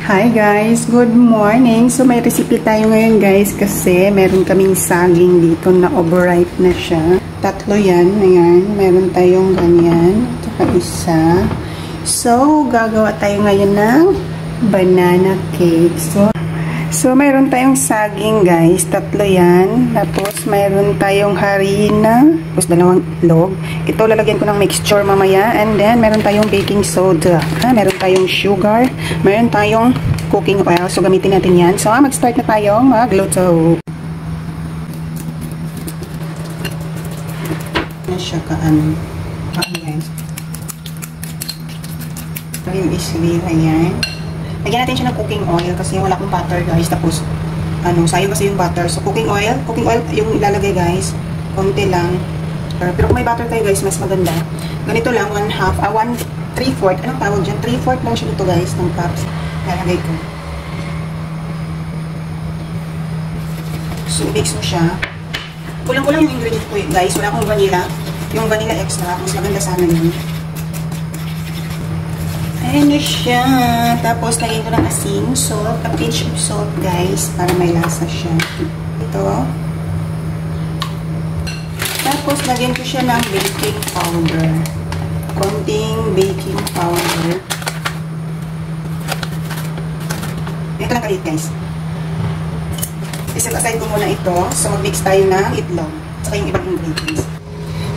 Hi guys, good morning. So may recipe tayo ngayon guys kasi meron kaming saging dito na overripe na siya. Tatlo yan, ayan. Meron tayong ganyan, tsaka isa. So gagawa tayo ngayon ng banana cake. So mayroon tayong saging guys, tatlo yan. Tapos mayroon tayong harina, tapos dalawang itlog. Ito lalagyan ko ng mixture mamaya. And then meron tayong baking soda. Meron tayong sugar. Meron tayong cooking oil. So gamitin natin yan. So mag-start na tayong magluto. Ano siya kaano guys. Yung isli, ayan. Lagyan natin siya ng cooking oil kasi wala akong butter guys. Tapos, sayang kasi yung butter. So, cooking oil yung ilalagay guys. Konti lang. Pero kung may butter kayo guys, mas maganda. Ganito lang, 1/3/4. Anong tawag dyan? 3/4 lang siya dito guys, ng cups. Lalagay ko. So, mix mo siya. Kulang-kulang yung ingredient ko guys. Wala akong vanilla. Yung vanilla extra. Mas maganda sana yun. Ayan siya. Tapos, lagyan ko ng asin, salt, a pinch of salt, guys, para may lasa siya. Ito. Tapos, lagyan ko siya ng baking powder. Konting baking powder. Ito lang kalit, guys. Iset aside ko muna ito. So, mag-mix tayo ng itlog. Saka yung ibang ingredients.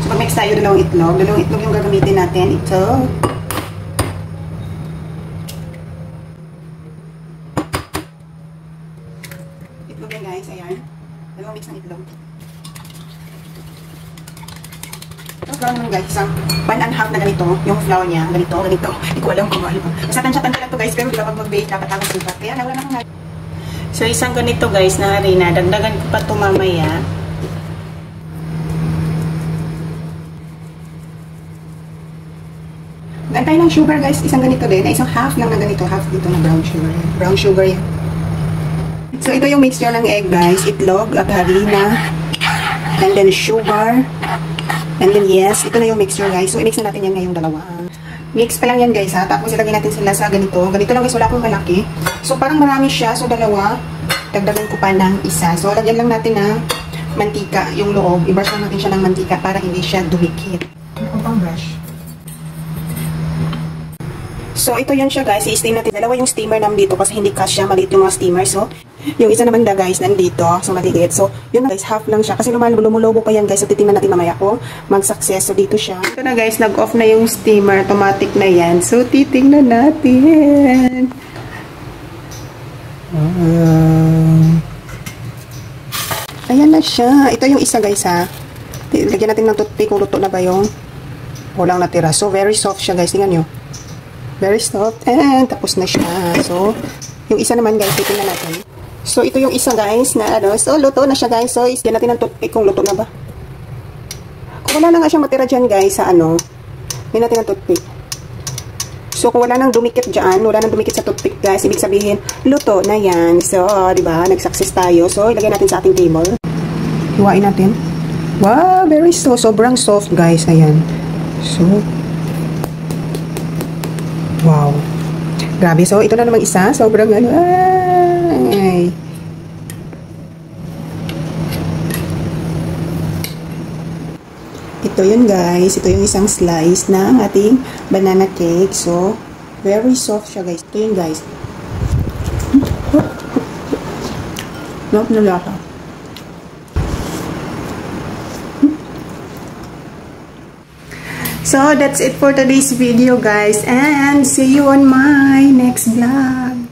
So, mag-mix tayo dalawang itlog. Dalawang itlog yung gagamitin natin. Ito. Guys, ayan. Dalawang mix ng itlog. Tapos gawin naman guys, isang 1.5 na ganito, yung flour niya, ganito. Hindi ko alam kung ano. Basta tansya-tansya lang to guys, pero di ba pag mag-bake, dapat ang sukat. Kaya nawala na nga. So, isang ganito guys na harina, dagdagan ko pa ito mamaya. Gantay ng sugar guys, isang ganito din, isang half lang na ganito, half dito na brown sugar. Brown sugar yan. So, ito yung mixture ng egg, guys. Itlog at harina. And then, sugar. And then, yes. Ito na yung mixture, guys. So, i-mix na natin yan ngayong dalawa. Mix pa lang yan, guys, ha. Tapos, ilagay natin sila sa ganito. Ganito lang, guys. Wala akong malaki. So, parang marami siya. So, dalawa. Dagdagan ko pa ng isa. So, lagyan lang natin ng mantika yung loob. I-brush lang natin siya ng mantika para hindi siya dumikit. Ano pang brush? So, ito yun siya, guys. I-steam natin. Dalawa yung steamer naman dito kasi hindi kasya. Maliit yung mga steamer. So, yung isa naman guys, nandito. So, maliit. So, yun guys, half lang siya. Kasi lumulobo pa yan, guys. So, titingnan natin mamaya kung mag-success. So, dito siya. Ito na, guys. Nag-off na yung steamer. Automatic na yan. So, titingnan natin. Ayan na siya. Ito yung isa, guys, ha. Lagyan natin ng toothpick kung luto na ba yung walang natira. So, very soft siya, guys. Tingnan nyo. Very soft. And, tapos na siya. So, yung isa naman, guys, titingnan natin. So, ito yung isa, guys, na So, luto na siya, guys. So, isyan natin ng toothpick kung luto na ba. Kung wala na nga siyang matira dyan, guys, sa hindi natin ng toothpick. So, kung wala nang dumikit dyan, wala nang dumikit sa toothpick, guys, ibig sabihin, luto na yan. So, diba, nag-success tayo. So, ilagay natin sa ating table. Hiwain natin. Wow, very soft. Sobrang soft, guys. Ayan. So, wow. Grabe. So, ito na namang isa. Sobrang ay. Ito yun guys. Ito yung isang slice ng ating banana cake. So, very soft siya guys. Ito yun guys. Nope, nalaka. So, that's it for today's video, guys. And see you on my next vlog.